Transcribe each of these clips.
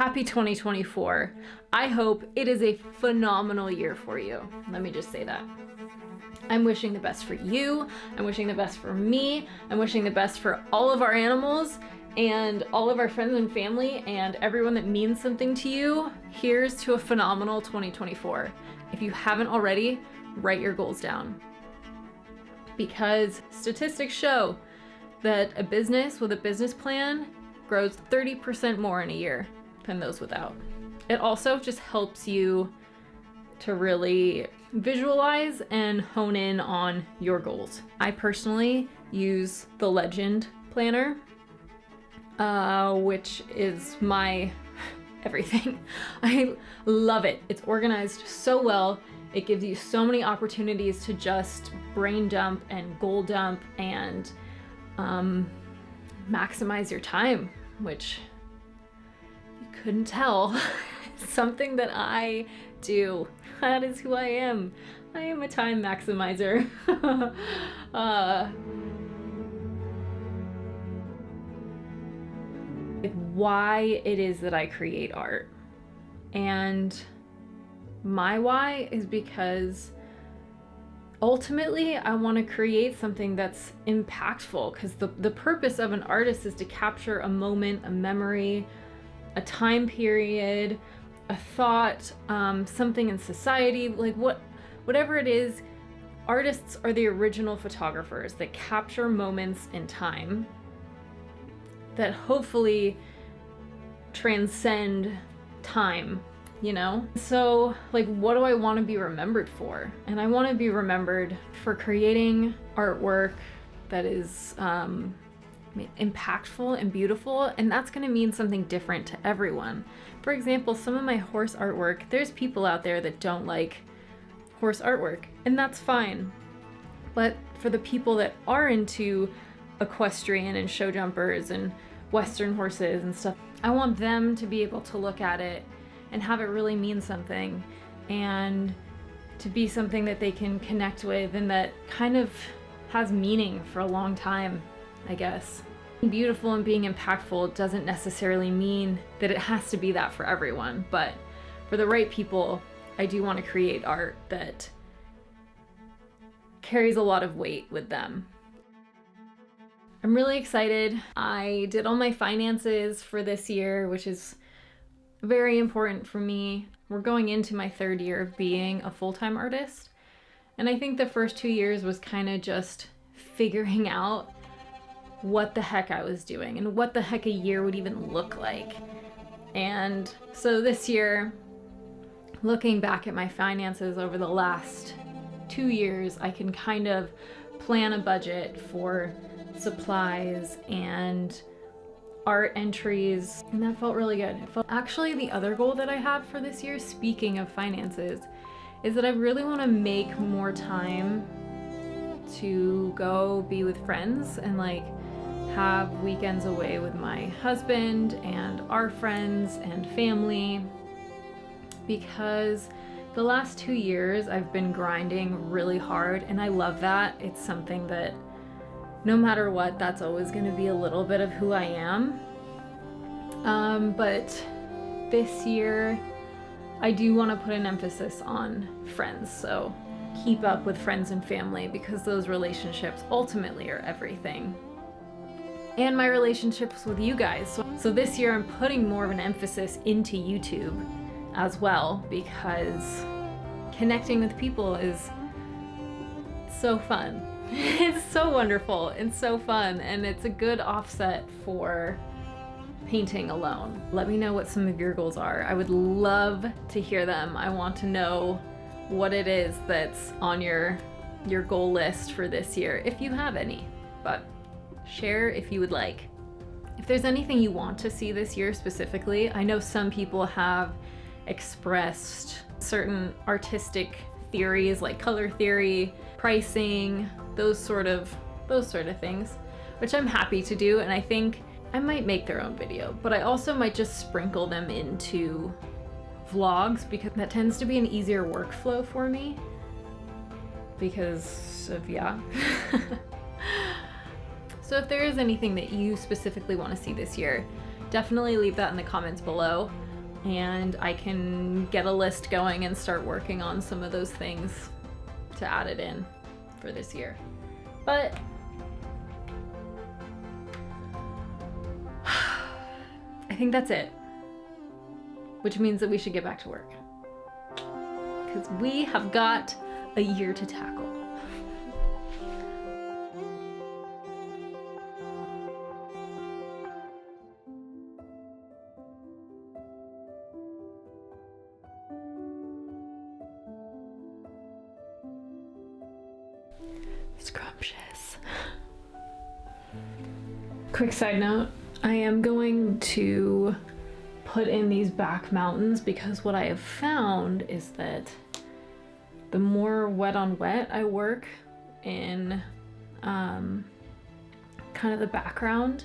Happy 2024. I hope it is a phenomenal year for you. Let me just say that. I'm wishing the best for you. I'm wishing the best for me. I'm wishing the best for all of our animals and all of our friends and family and everyone that means something to you. Here's to a phenomenal 2024. If you haven't already, write your goals down. Because statistics show that a business with a business plan grows 30% more in a year than those without. It also just helps you to really visualize and hone in on your goals. I personally use the Legend Planner, which is my everything. I love it. It's organized so well. It gives you so many opportunities to just brain dump and goal dump and maximize your time, which you couldn't tell. Something that I do. That is who I am. I am a time maximizer. Why it is that I create art. And my why is because ultimately I want to create something that's impactful, because the purpose of an artist is to capture a moment, a memory, a time period, a thought, something in society, like whatever it is. Artists are the original photographers that capture moments in time that hopefully transcend time, you know? So like, what do I want to be remembered for? And I want to be remembered for creating artwork that is impactful and beautiful, and that's going to mean something different to everyone. For example, some of my horse artwork, there's people out there that don't like horse artwork, and that's fine. But for the people that are into equestrian and show jumpers and Western horses and stuff, I want them to be able to look at it and have it really mean something, and to be something that they can connect with and that kind of has meaning for a long time, I guess. Being beautiful and being impactful doesn't necessarily mean that it has to be that for everyone, but for the right people, I do want to create art that carries a lot of weight with them. I'm really excited. I did all my finances for this year, which is very important for me. We're going into my third year of being a full-time artist. And I think the first 2 years was kind of just figuring out what the heck I was doing and what the heck a year would even look like. And so this year, looking back at my finances over the last 2 years, I can kind of plan a budget for supplies and art entries, and that felt really good. Actually, the other goal that I have for this year, speaking of finances, is that I really want to make more time to go be with friends and like have weekends away with my husband and our friends and family, because the last 2 years I've been grinding really hard, and I love that. It's something that no matter what, that's always going to be a little bit of who I am. But this year, I do want to put an emphasis on friends. So keep up with friends and family, because those relationships ultimately are everything. And my relationships with you guys. So this year, I'm putting more of an emphasis into YouTube as well, because connecting with people is so fun. It's so wonderful and so fun, and it's a good offset for painting alone. Let me know what some of your goals are. I would love to hear them. I want to know what it is that's on your goal list for this year, if you have any, but share if you would like. If there's anything you want to see this year specifically, I know some people have expressed certain artistic theories like color theory, pricing, those sort of things, which I'm happy to do, and I think I might make their own video, but I also might just sprinkle them into vlogs, because that tends to be an easier workflow for me because of, So if there is anything that you specifically want to see this year, definitely leave that in the comments below. and I can get a list going and start working on some of those things to add it in for this year. But I think that's it, which means that we should get back to work because we have got a year to tackle. Scrumptious. Quick side note, I am going to put in these back mountains because what I have found is that the more wet on wet I work in kind of the background,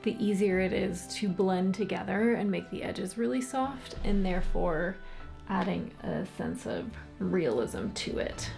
the easier it is to blend together and make the edges really soft, and therefore adding a sense of realism to it.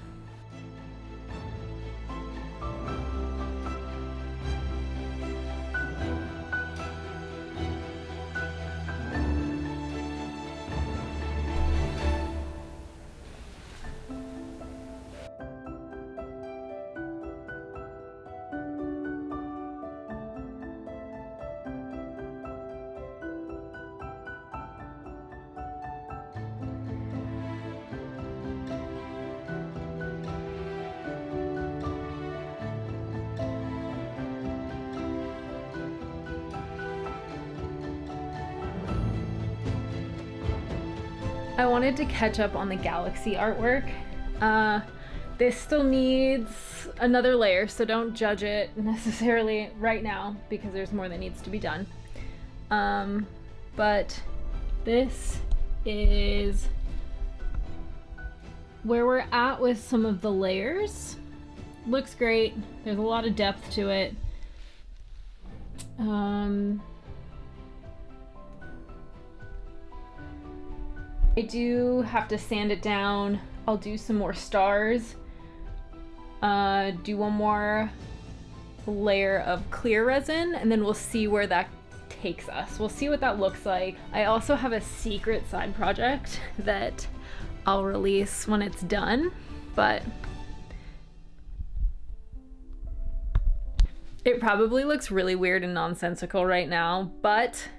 I wanted to catch up on the galaxy artwork. This still needs another layer, so don't judge it necessarily right now because there's more that needs to be done. But this is where we're at with some of the layers. Looks great. There's a lot of depth to it. I do have to sand it down. I'll do some more stars. Do one more layer of clear resin, and then we'll see where that takes us. We'll see what that looks like. I also have a secret side project that I'll release when it's done, but it probably looks really weird and nonsensical right now, but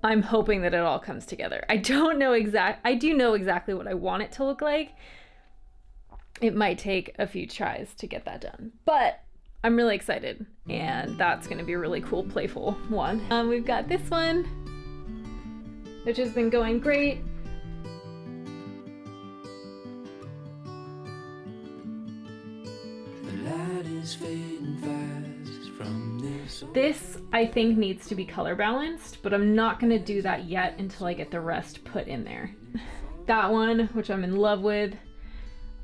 I'm hoping that it all comes together. I do know exactly what I want it to look like. It might take a few tries to get that done, but I'm really excited, and that's gonna be a really cool, playful one. We've got this one, which has been going great. The light is fading fast from this. This, I think, needs to be color balanced, but I'm not gonna do that yet until I get the rest put in there. That one, which I'm in love with.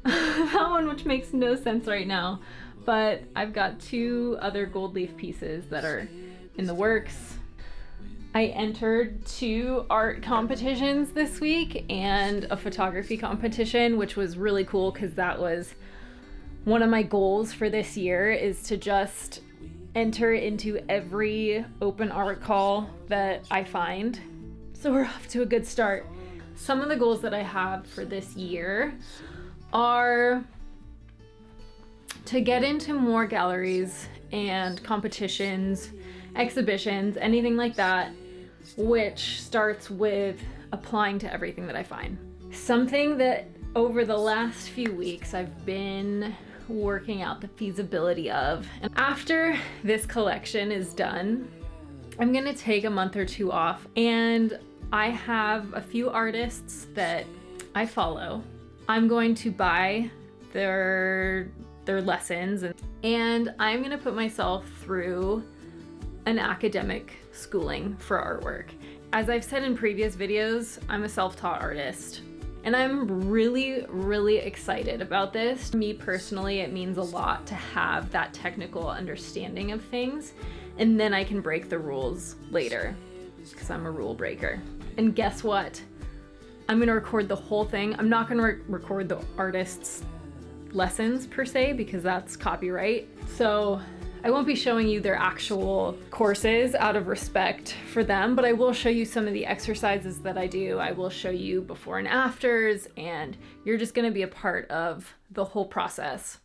That one, which makes no sense right now, but I've got two other gold leaf pieces that are in the works. I entered 2 art competitions this week and a photography competition, which was really cool because that was one of my goals for this year, is to just enter into every open art call that I find. So we're off to a good start. Some of the goals that I have for this year are to get into more galleries and competitions, exhibitions, anything like that, which starts with applying to everything that I find. Something that over the last few weeks I've been working out the feasibility of. And after this collection is done, I'm gonna take a month or 2 off, and I have a few artists that I follow. I'm going to buy their lessons, and I'm gonna put myself through an academic schooling for artwork. As I've said in previous videos, I'm a self-taught artist, and I'm really, really excited about this. Me personally, it means a lot to have that technical understanding of things, and then I can break the rules later, because I'm a rule breaker. And guess what? I'm gonna record the whole thing. I'm not gonna record the artist's lessons per se, because that's copyright. So I won't be showing you their actual courses out of respect for them, but I will show you some of the exercises that I do. I will show you before and afters, and you're just gonna be a part of the whole process.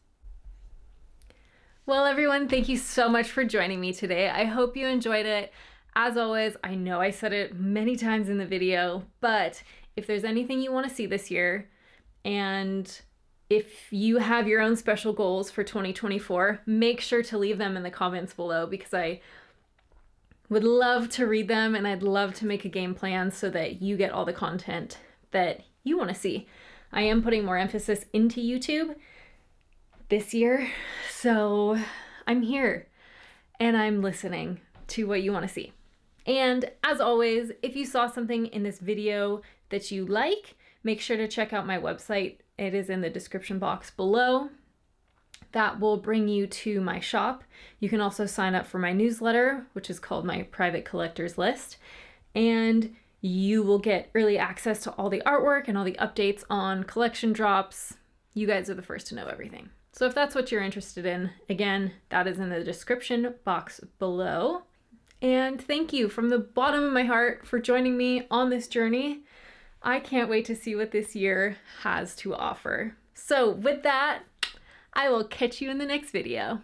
Well, everyone, thank you so much for joining me today. I hope you enjoyed it. As always, I know I said it many times in the video, but if there's anything you want to see this year, and if you have your own special goals for 2024, make sure to leave them in the comments below, because I would love to read them and I'd love to make a game plan so that you get all the content that you want to see. I am putting more emphasis into YouTube this year, so I'm here and I'm listening to what you want to see. And as always, if you saw something in this video that you like, make sure to check out my website. It is in the description box below. That will bring you to my shop. You can also sign up for my newsletter, which is called my Private Collectors List. And you will get early access to all the artwork and all the updates on collection drops. You guys are the first to know everything. So if that's what you're interested in, again, that is in the description box below. And thank you from the bottom of my heart for joining me on this journey. I can't wait to see what this year has to offer. So with that, I will catch you in the next video.